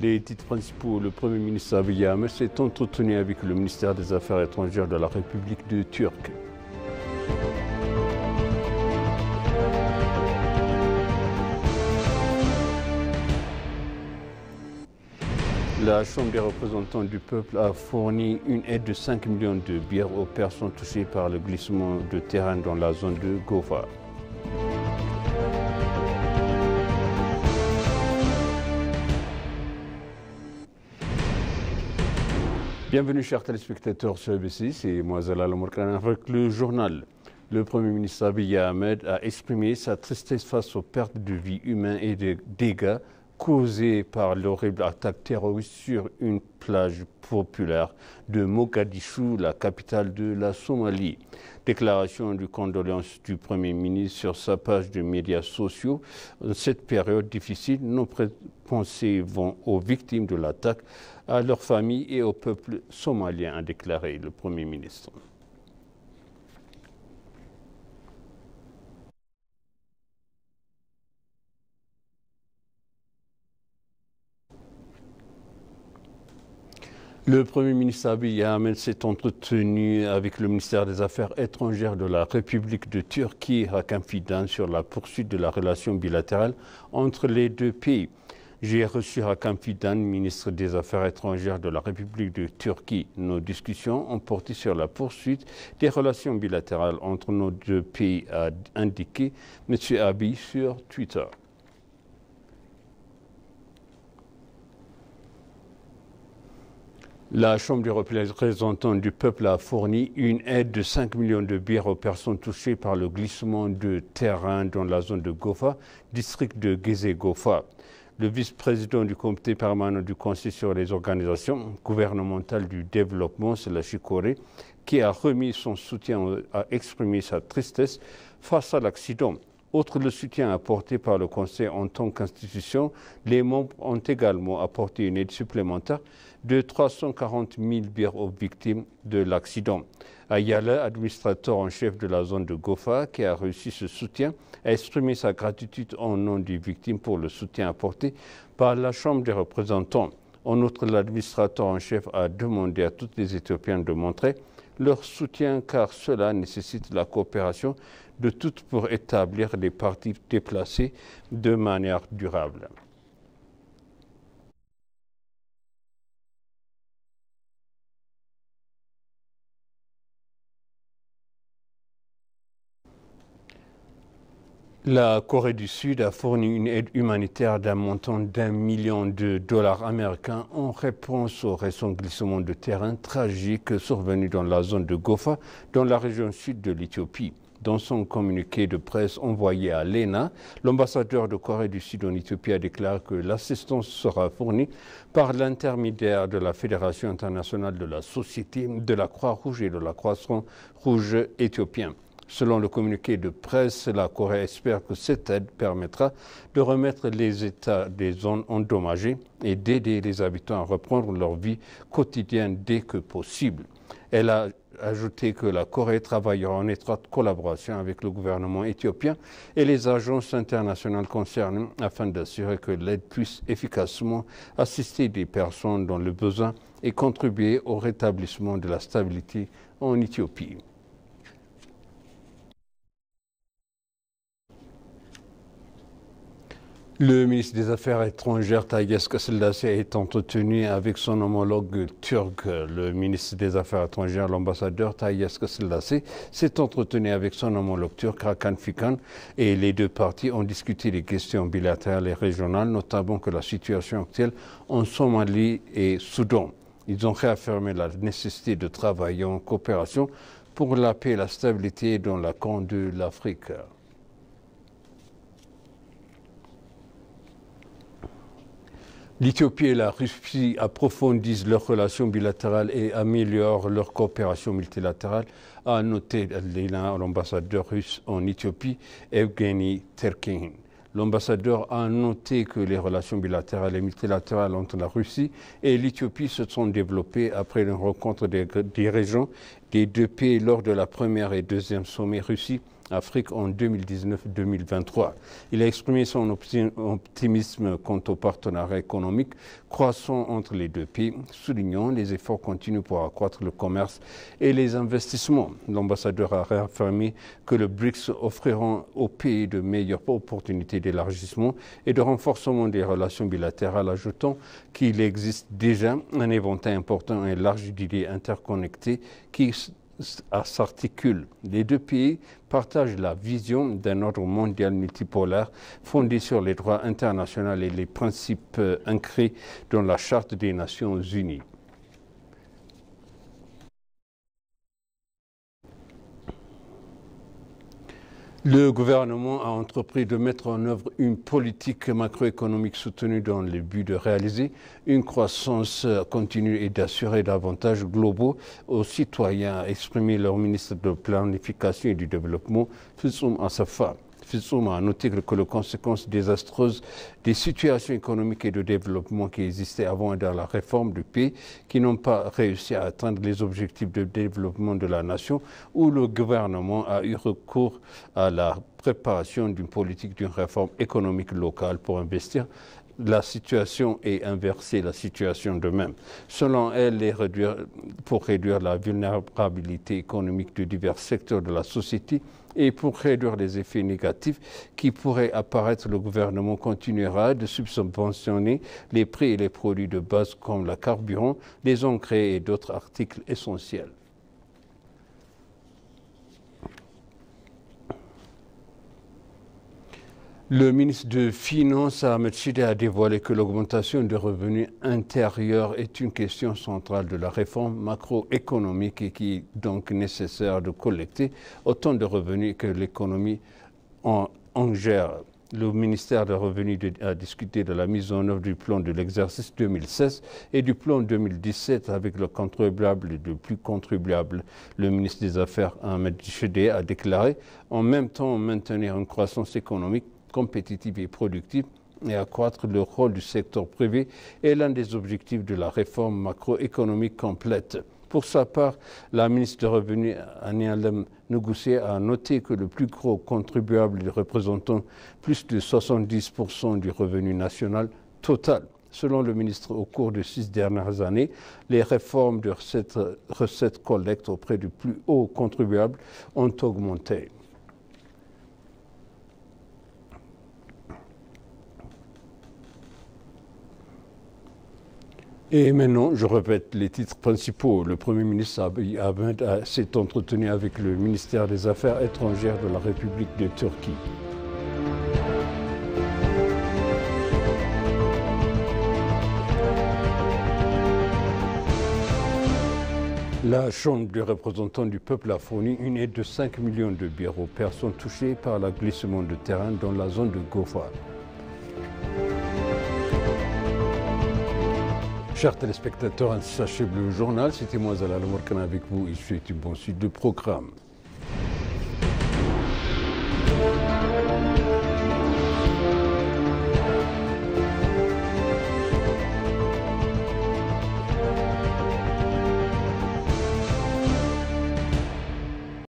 Les titres principaux, le Premier ministre Abiy Ahmed s'est entretenu avec le ministère des Affaires étrangères de la République de Turquie. La Chambre des représentants du peuple a fourni une aide de 5 millions de bières aux personnes touchées par le glissement de terrain dans la zone de Gofa. Bienvenue chers téléspectateurs sur ABC, c'est moi Zalal Omorkan avec le journal. Le Premier ministre Abiy Ahmed a exprimé sa tristesse face aux pertes de vies humaines et de dégâts causés par l'horrible attaque terroriste sur une plage populaire de Mogadiscio, la capitale de la Somalie. Déclaration de condoléances du Premier ministre sur sa page de médias sociaux. En cette période difficile, nos pensées vont aux victimes de l'attaque, à leurs familles et au peuple somalien, a déclaré le Premier ministre. Le Premier ministre Abiy Ahmed s'est entretenu avec le ministère des Affaires étrangères de la République de Turquie, Hakan Fidan, sur la poursuite de la relation bilatérale entre les deux pays. J'ai reçu Hakan Fidan, ministre des Affaires étrangères de la République de Turquie. Nos discussions ont porté sur la poursuite des relations bilatérales entre nos deux pays, a indiqué M. Abiy sur Twitter. La Chambre des représentants du peuple a fourni une aide de 5 millions de bières aux personnes touchées par le glissement de terrain dans la zone de Gofa, district de Geze-Gofa. Le vice-président du comité permanent du Conseil sur les organisations gouvernementales du développement, Selachi Kore, qui a remis son soutien, a exprimé sa tristesse face à l'accident. Outre le soutien apporté par le Conseil en tant qu'institution, les membres ont également apporté une aide supplémentaire de 340 000 bières aux victimes de l'accident. Ayala, administrateur en chef de la zone de Gofa, qui a reçu ce soutien, a exprimé sa gratitude en nom des victimes pour le soutien apporté par la Chambre des représentants. En outre, l'administrateur en chef a demandé à tous les Éthiopiens de montrer leur soutien car cela nécessite la coopération de toutes pour établir les parties déplacées de manière durable. La Corée du Sud a fourni une aide humanitaire d'un montant d'1 million de dollars américains en réponse au récent glissement de terrain tragique survenu dans la zone de Gofa, dans la région sud de l'Éthiopie. Dans son communiqué de presse envoyé à l'ENA, l'ambassadeur de Corée du Sud en Éthiopie a déclaré que l'assistance sera fournie par l'intermédiaire de la Fédération internationale de la Société de la Croix-Rouge et de la Croix-Rouge éthiopien. Selon le communiqué de presse, la Corée espère que cette aide permettra de remettre les états des zones endommagées et d'aider les habitants à reprendre leur vie quotidienne dès que possible. Elle a ajouté que la Corée travaillera en étroite collaboration avec le gouvernement éthiopien et les agences internationales concernées afin d'assurer que l'aide puisse efficacement assister des personnes dans le besoin et contribuer au rétablissement de la stabilité en Éthiopie. Le ministre des Affaires étrangères, Taye Asqeselasi, est entretenu avec son homologue turc. Le ministre des Affaires étrangères, l'ambassadeur Taye Asqeselasi, s'est entretenu avec son homologue turc, Hakan Fidan, et les deux parties ont discuté des questions bilatérales et régionales, notamment que la situation actuelle en Somalie et Soudan. Ils ont réaffirmé la nécessité de travailler en coopération pour la paix et la stabilité dans la Corne de l'Afrique. L'Éthiopie et la Russie approfondissent leurs relations bilatérales et améliorent leur coopération multilatérale, a noté l'ambassadeur russe en Éthiopie, Evgeny Terkin. L'ambassadeur a noté que les relations bilatérales et multilatérales entre la Russie et l'Éthiopie se sont développées après une rencontre des dirigeants des deux pays lors de la première et deuxième sommet Russie Afrique en 2019-2023. Il a exprimé son optimisme quant au partenariat économique croissant entre les deux pays, soulignant les efforts continus pour accroître le commerce et les investissements. L'ambassadeur a réaffirmé que le BRICS offriront aux pays de meilleures opportunités d'élargissement et de renforcement des relations bilatérales, ajoutant qu'il existe déjà un éventail important et large d'idées interconnectées qui s'articulent. Les deux pays partagent la vision d'un ordre mondial multipolaire fondé sur les droits internationaux et les principes inscrits dans la Charte des Nations Unies. Le gouvernement a entrepris de mettre en œuvre une politique macroéconomique soutenue dans le but de réaliser une croissance continue et d'assurer davantage globaux aux citoyens, a exprimé leur ministre de Planification et du Développement, Fissoum Assafa. Fissoum a noté que les conséquences désastreuses des situations économiques et de développement qui existaient avant et dans la réforme du pays, qui n'ont pas réussi à atteindre les objectifs de développement de la nation, où le gouvernement a eu recours à la préparation d'une politique d'une réforme économique locale pour investir la situation et inverser la situation de même. Selon elle, pour réduire la vulnérabilité économique de divers secteurs de la société et pour réduire les effets négatifs qui pourraient apparaître, le gouvernement continuera de subventionner les prix et les produits de base comme le carburant, les engrais et d'autres articles essentiels. Le ministre des Finances, Ahmed Shideh, a dévoilé que l'augmentation des revenus intérieurs est une question centrale de la réforme macroéconomique et qui est donc nécessaire de collecter autant de revenus que l'économie en gère. Le ministère des Revenus a discuté de la mise en œuvre du plan de l'exercice 2016 et du plan 2017 avec le contribuable et le plus contribuable. Le ministre des Affaires, Ahmed Shideh, a déclaré en même temps maintenir une croissance économique compétitive et productive et accroître le rôle du secteur privé est l'un des objectifs de la réforme macroéconomique complète. Pour sa part, la ministre des Revenus, Annie Alem Nougoussi, a noté que le plus gros contribuable représentant plus de 70% du revenu national total. Selon le ministre, au cours des 6 dernières années, les réformes de recettes collecte auprès du plus haut contribuable ont augmenté. Et maintenant, je répète les titres principaux. Le Premier ministre Abiy Ahmed s'est entretenu avec le ministère des Affaires étrangères de la République de Turquie. La Chambre des représentants du peuple a fourni une aide de 5 millions de birres aux personnes touchées par le glissement de terrain dans la zone de Gofa. Chers téléspectateurs, ainsi s'achève le journal. C'était moi, Zalal Morkan, avec vous. Et je souhaite une bonne suite de programme.